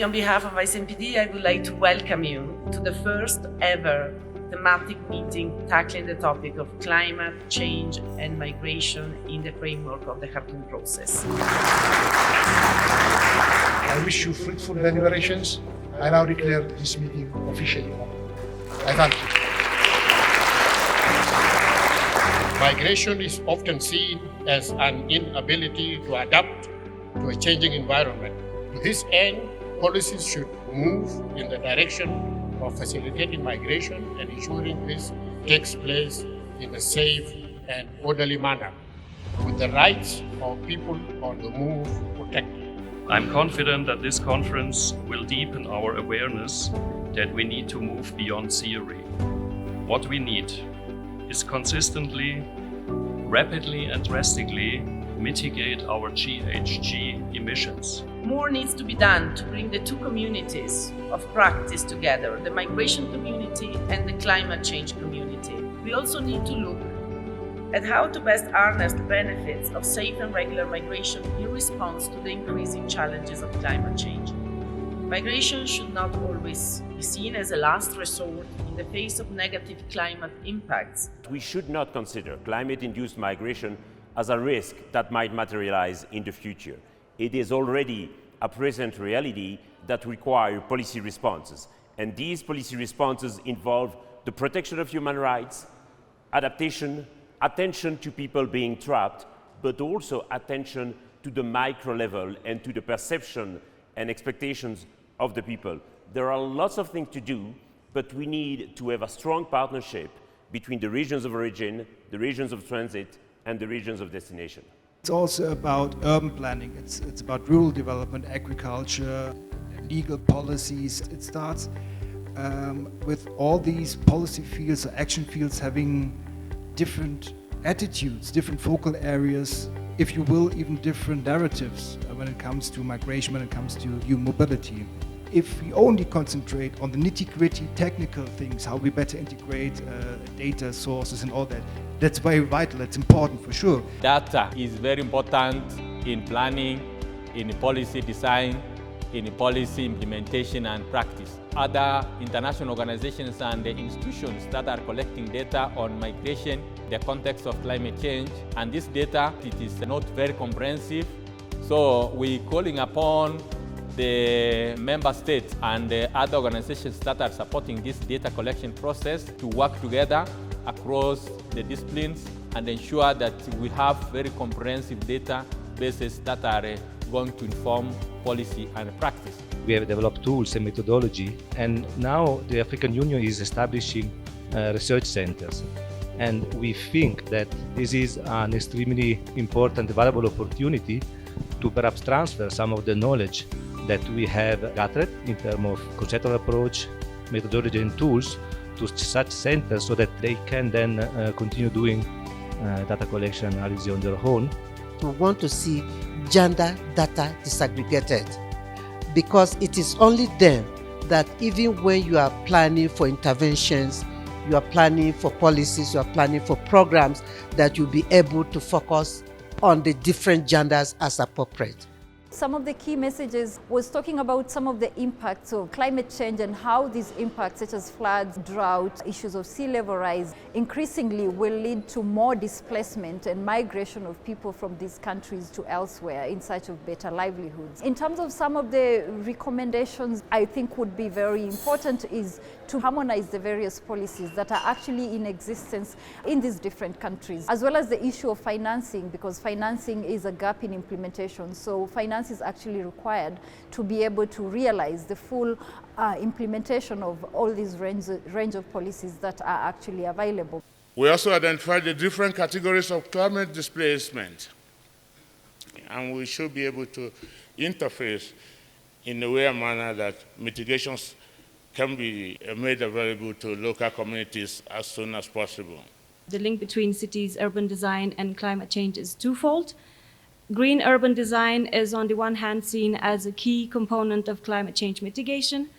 On behalf of ICMPD, I would like to welcome you to the first ever thematic meeting tackling the topic of climate change and migration in the framework of the Khartoum Process. I wish you fruitful deliberations. I now declare this meeting officially open. I thank you. Migration is often seen as an inability to adapt to a changing environment. To this end, policies should move in the direction of facilitating migration and ensuring this takes place in a safe and orderly manner, with the rights of people on the move protected. I'm confident that this conference will deepen our awareness that we need to move beyond theory. What we need is consistently, rapidly and drastically mitigate our GHG emissions. More needs to be done to bring the two communities of practice together, the migration community and the climate change community. We also need to look at how to best harness the benefits of safe and regular migration in response to the increasing challenges of climate change. Migration should not always be seen as a last resort in the face of negative climate impacts. We should not consider climate-induced migration as a risk that might materialize in the future. It is already a present reality that requires policy responses. And these policy responses involve the protection of human rights, adaptation, attention to people being trapped, but also attention to the micro level and to the perception and expectations of the people. There are lots of things to do, but we need to have a strong partnership between the regions of origin, the regions of transit, and the regions of destination. It's also about urban planning. It's about rural development, agriculture, legal policies. It starts with all these policy fields or action fields having different attitudes, different focal areas, if you will, even different narratives when it comes to migration, when it comes to new mobility. If we only concentrate on the nitty-gritty technical things, how we better integrate data sources and all that, that's very vital, that's important for sure. Data is very important in planning, in policy design, in policy implementation and practice. Other international organizations and institutions that are collecting data on migration, the context of climate change, and this data, it is not very comprehensive. So we're calling upon the member states and the other organizations that are supporting this data collection process to work together across the disciplines and ensure that we have very comprehensive data bases that are going to inform policy and practice. We have developed tools and methodology, and now the African Union is establishing research centers. And we think that this is an extremely important, valuable opportunity to perhaps transfer some of the knowledge that we have gathered in terms of conceptual approach, methodology and tools to such centers so that they can then continue doing data collection analysis on their own. We want to see gender data disaggregated, because it is only then that even when you are planning for interventions, you are planning for policies, you are planning for programs, that you'll be able to focus on the different genders as appropriate. Some of the key messages was talking about some of the impacts of climate change and how these impacts, such as floods, drought, issues of sea level rise, increasingly will lead to more displacement and migration of people from these countries to elsewhere in search of better livelihoods. In terms of some of the recommendations I think would be very important is to harmonize the various policies that are actually in existence in these different countries, as well as the issue of financing, because financing is a gap in implementation. So finance is actually required to be able to realize the full implementation of all these range of policies that are actually available. We also identified the different categories of climate displacement, and we should be able to interface in a way and manner that mitigations can be made available to local communities as soon as possible. The link between cities, urban design, and climate change is twofold. Green urban design is on the one hand seen as a key component of climate change mitigation,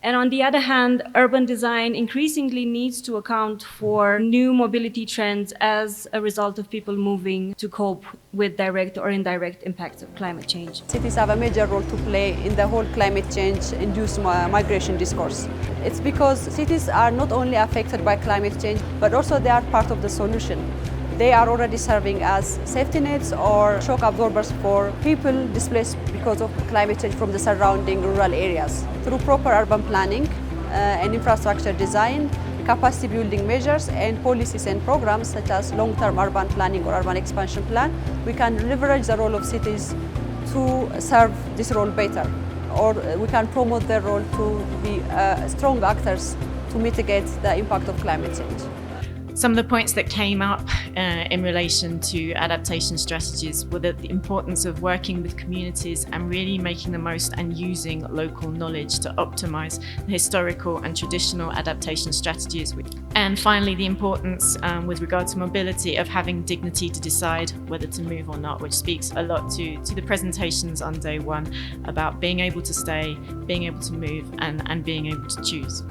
And on the other hand, urban design increasingly needs to account for new mobility trends as a result of people moving to cope with direct or indirect impacts of climate change. Cities have a major role to play in the whole climate change-induced migration discourse. It's because cities are not only affected by climate change, but also they are part of the solution. They are already serving as safety nets or shock absorbers for people displaced because of climate change from the surrounding rural areas. Through proper urban planning and infrastructure design, capacity building measures and policies and programs such as long-term urban planning or urban expansion plan, we can leverage the role of cities to serve this role better, or we can promote their role to be strong actors to mitigate the impact of climate change. Some of the points that came up in relation to adaptation strategies were the importance of working with communities and really making the most and using local knowledge to optimise the historical and traditional adaptation strategies. And finally, the importance with regard to mobility of having dignity to decide whether to move or not, which speaks a lot to the presentations on day one about being able to stay, being able to move and being able to choose.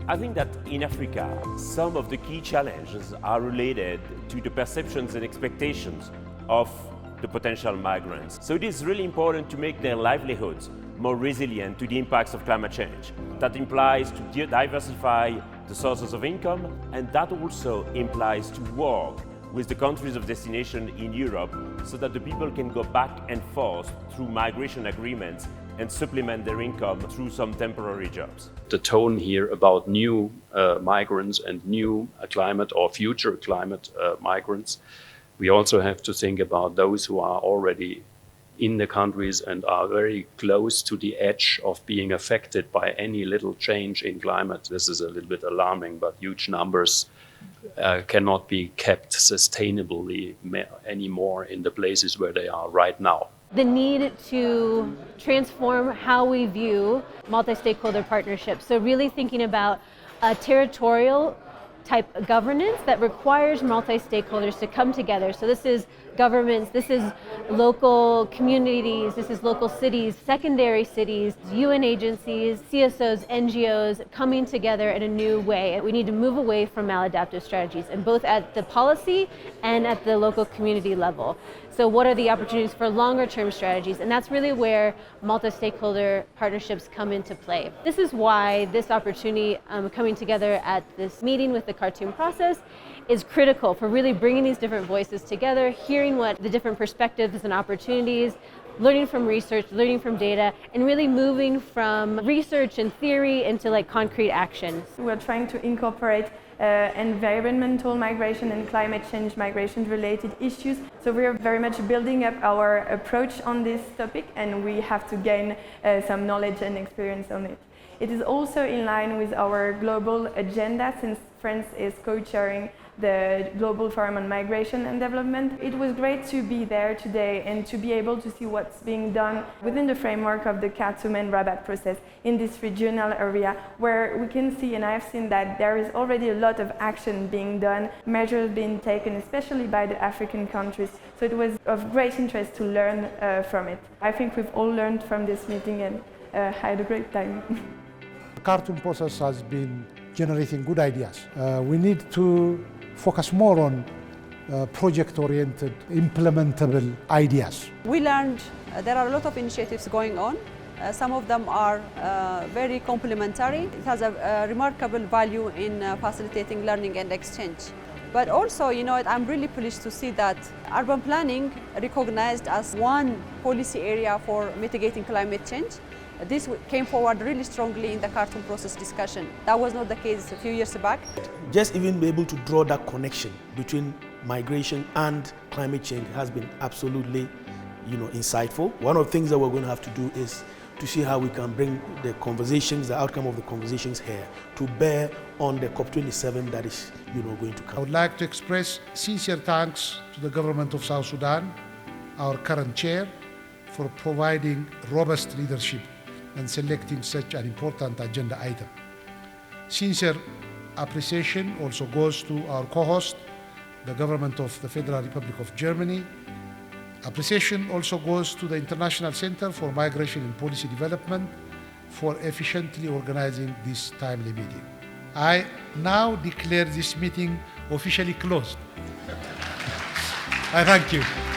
I think that in Africa, some of the key challenges are related to the perceptions and expectations of the potential migrants. So it is really important to make their livelihoods more resilient to the impacts of climate change. That implies to diversify the sources of income, and that also implies to work with the countries of destination in Europe so that the people can go back and forth through migration agreements and supplement their income through some temporary jobs. The tone here about new migrants and new climate or future climate migrants, we also have to think about those who are already in the countries and are very close to the edge of being affected by any little change in climate. This is a little bit alarming, but huge numbers cannot be kept sustainably anymore in the places where they are right now. The need to transform how we view multi-stakeholder partnerships. So really thinking about a territorial type of governance that requires multi-stakeholders to come together. So this is governments, this is local communities, this is local cities, secondary cities, UN agencies, CSOs, NGOs coming together in a new way. We need to move away from maladaptive strategies, and both at the policy and at the local community level. So what are the opportunities for longer term strategies? And that's really where multi-stakeholder partnerships come into play. This is why this opportunity coming together at this meeting with the Khartoum Process is critical for really bringing these different voices together, hearing what the different perspectives and opportunities, learning from research, learning from data, and really moving from research and theory into like concrete action. We're trying to incorporate environmental migration and climate change migration related issues. So we are very much building up our approach on this topic, and we have to gain some knowledge and experience on it. It is also in line with our global agenda, since France is co-chairing the Global Forum on Migration and Development. It was great to be there today and to be able to see what's being done within the framework of the Khartoum and Rabat process in this regional area, where we can see, and I've seen that there is already a lot of action being done, measures being taken, especially by the African countries. So it was of great interest to learn from it. I think we've all learned from this meeting and had a great time. The Khartoum process has been generating good ideas. We need to focus more on project-oriented, implementable ideas. We learned there are a lot of initiatives going on. Some of them are very complementary. It has a remarkable value in facilitating learning and exchange. But also, I'm really pleased to see that urban planning recognized as one policy area for mitigating climate change. This came forward really strongly in the Khartoum process discussion. That was not the case a few years back. Just even be able to draw that connection between migration and climate change has been absolutely, insightful. One of the things that we're going to have to do is to see how we can bring the conversations, the outcome of the conversations here, to bear on the COP27 that is, going to come. I would like to express sincere thanks to the government of South Sudan, our current chair, for providing robust leadership and selecting such an important agenda item. Sincere appreciation also goes to our co-host, the government of the Federal Republic of Germany. Appreciation also goes to the International Center for Migration and Policy Development for efficiently organizing this timely meeting. I now declare this meeting officially closed. I thank you.